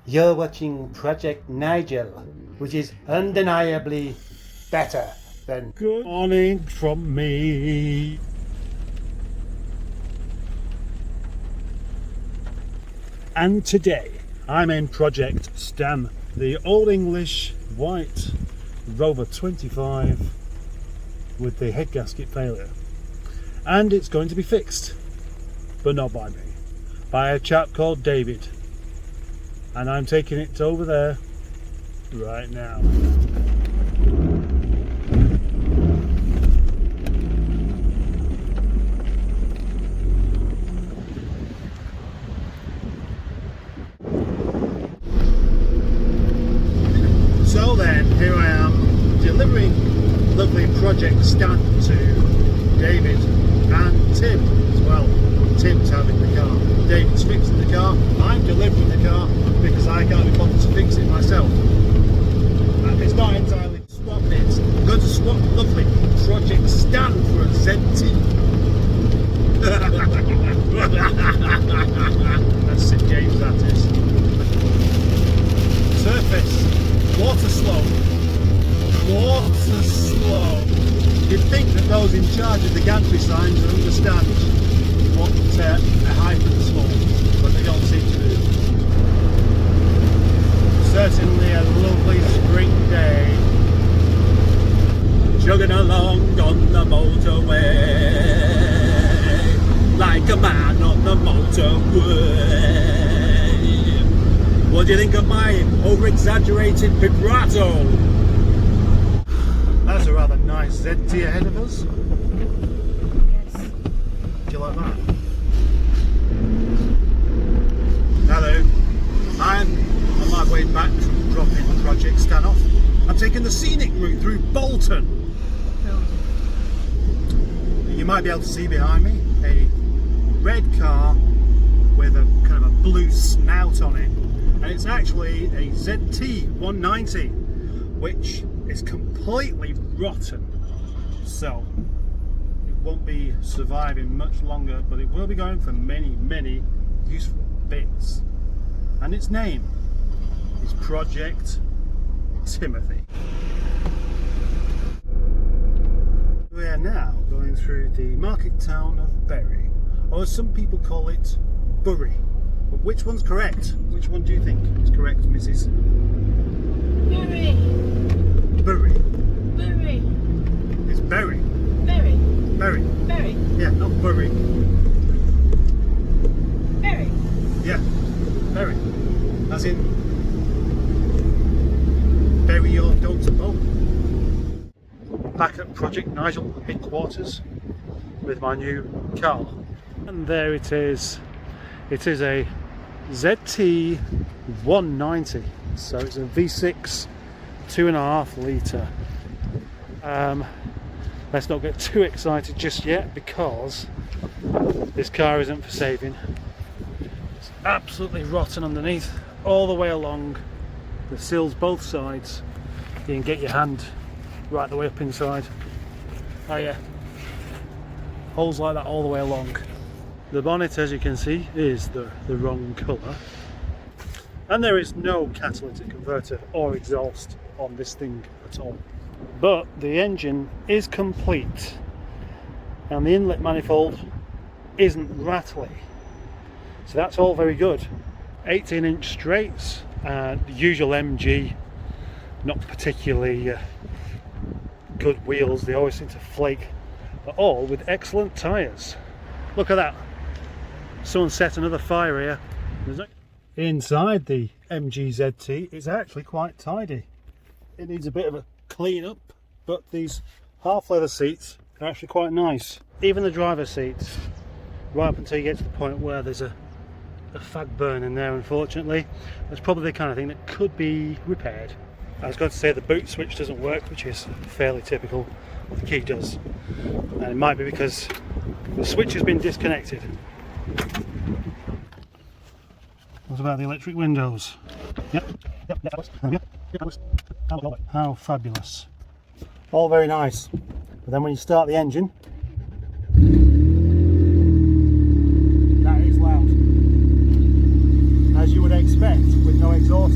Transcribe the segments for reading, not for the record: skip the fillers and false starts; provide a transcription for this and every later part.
You're watching Project Nigel, which is undeniably better than Good morning from me. And today I'm in Project Stan, the Old English white Rover 25 with the head gasket failure. And it's going to be fixed, but not by me, by a chap called David. And I'm taking it over there right now. So then, here I am delivering lovely Project Stan to David and Tim as well. Tim's having the car, David's fixing the car, I'm delivering the car because I can't be bothered to fix it myself. It's not entirely swap bits. I'm going to swap lovely Project Stan for a ZT. That's St James, that is. Surface. Water slow. You'd think that those in charge of the gantry signs would understand what a hyphens for, but they don't seem to do. Certainly a lovely spring day. Jogging along on the motorway, like a man on the motorway. What do you think of my over-exaggerated vibrato? That's a rather nice ZT ahead of us. Yes. Do you like that? Hello. I'm on my way back from dropping Project Stan off. I'm taking the scenic route through Bolton. You might be able to see behind me a red car with a kind of a blue snout on it. And it's actually a ZT 190, which is completely rotten, so it won't be surviving much longer, but it will be going for many useful bits. And its name is Project Timothy. We are now going through the market town of Bury, or as some people call it, Bury. But which one's correct? Which one do you think is correct, Mrs. Bury. Bury. Bury. It's Bury. Bury. Bury. Bury. Yeah, not Bury. Bury. Yeah, Bury. As in, bury your dogs at home. Back at Project Nigel headquarters with my new car. And there it is. It is a ZT 190. So it's a V6 2.5 litre. Let's not get too excited just yet because this car isn't for saving. It's absolutely rotten underneath, all the way along the sills both sides. You can get your hand right the way up inside. Oh yeah, holes like that all the way along. The bonnet, as you can see, is the wrong colour. And there is no catalytic converter or exhaust on this thing at all. But the engine is complete and the inlet manifold isn't rattly. So that's all very good. 18-inch straights and the usual MG, not particularly good wheels, they always seem to flake, but all with excellent tyres. Look at that. Someone set another fire here. Inside the MG ZT, it's actually quite tidy. It needs a bit of a clean up, but these half leather seats are actually quite nice. Even the driver's seats, right up until you get to the point where there's a fag burn in there, unfortunately. That's probably the kind of thing that could be repaired. I was going to say the boot switch doesn't work, which is fairly typical. The key does. And it might be because the switch has been disconnected. What about the electric windows? Yep. How fabulous. All very nice. But then when you start the engine, that is loud. As you would expect with no exhaust.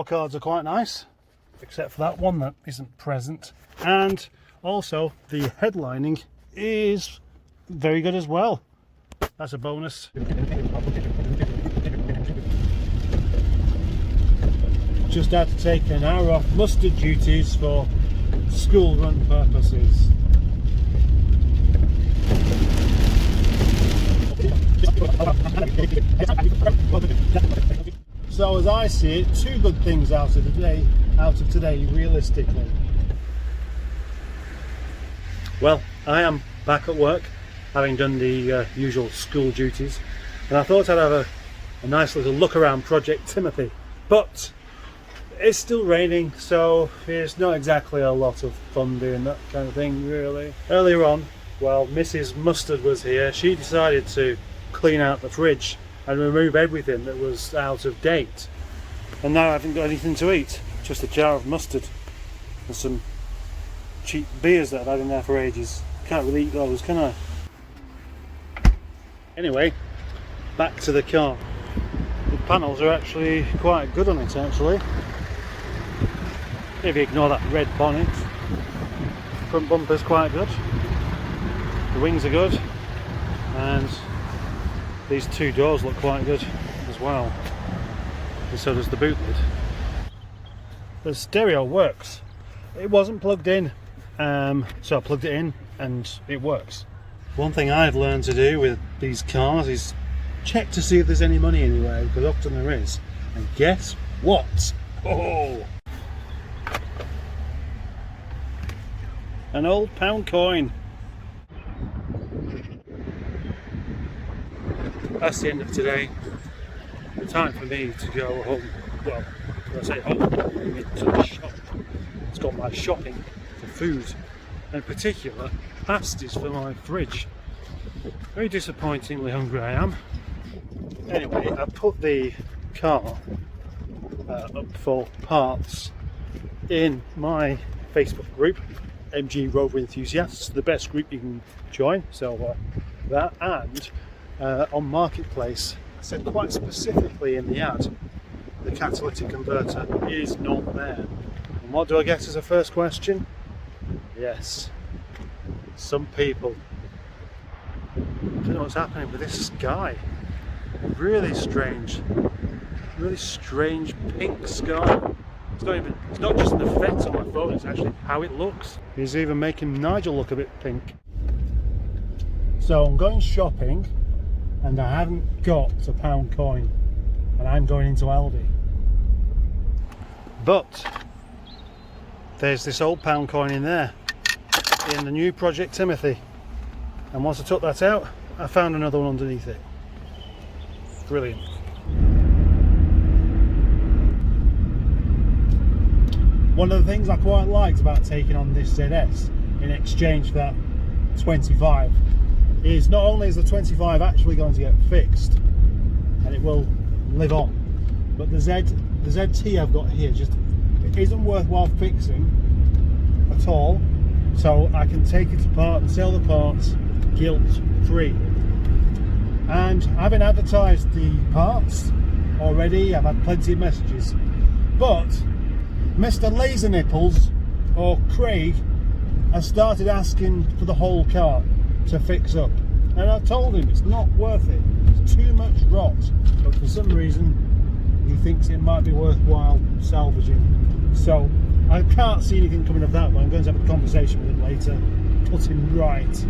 scorecards are quite nice, except for that one that isn't present. And also the headlining is very good as well. That's a bonus. Just had to take an hour off mustard duties for school run purposes. So as I see it, two good things out of today realistically. Well, I am back at work, having done the usual school duties, and I thought I'd have a nice little look around Project Timothy, but it's still raining, so it's not exactly a lot of fun doing that kind of thing really. Earlier on, while Mrs. Mustard was here, she decided to clean out the fridge and remove everything that was out of date, and now I haven't got anything to eat, just a jar of mustard and some cheap beers that I've had in there for ages. Can't really eat those, can I? Anyway, back to the car. The panels are actually quite good on it actually. If you ignore that red bonnet, front bumper's quite good, the wings are good, and these two doors look quite good as well, and so does the boot lid. The stereo works. It wasn't plugged in, so I plugged it in and it works. One thing I've learned to do with these cars is check to see if there's any money anywhere, because often there is. And guess what? Oh! An old pound coin. That's the end of today. Time for me to go home. Well, when I say home, I mean to the shop. It's got my shopping for food, and in particular pasties for my fridge. Very disappointingly hungry I am. Anyway, I put the car up for parts in my Facebook group, MG Rover Enthusiasts, the best group you can join, so that, and on Marketplace. I said quite specifically in the ad, the catalytic converter is not there. And what do I get as a first question? Yes, some people. I don't know what's happening with this sky. Really strange pink sky. It's not just an effect on my phone, it's actually how it looks. It's even making Nigel look a bit pink. So I'm going shopping and I haven't got a pound coin, and I'm going into Aldi. But there's this old pound coin in there, in the new Project Timothy. And once I took that out, I found another one underneath it. Brilliant. One of the things I quite liked about taking on this ZS in exchange for that 25 is not only is the 25 actually going to get fixed and it will live on, but the ZT I've got here just isn't worthwhile fixing at all, so I can take it apart and sell the parts guilt free. And having advertised the parts already, I've had plenty of messages, but Mr. Laser Nipples, or Craig, has started asking for the whole car to fix up, and I told him it's not worth it, it's too much rot, but for some reason he thinks it might be worthwhile salvaging. So I can't see anything coming of that, but I'm going to have a conversation with him later, put him right.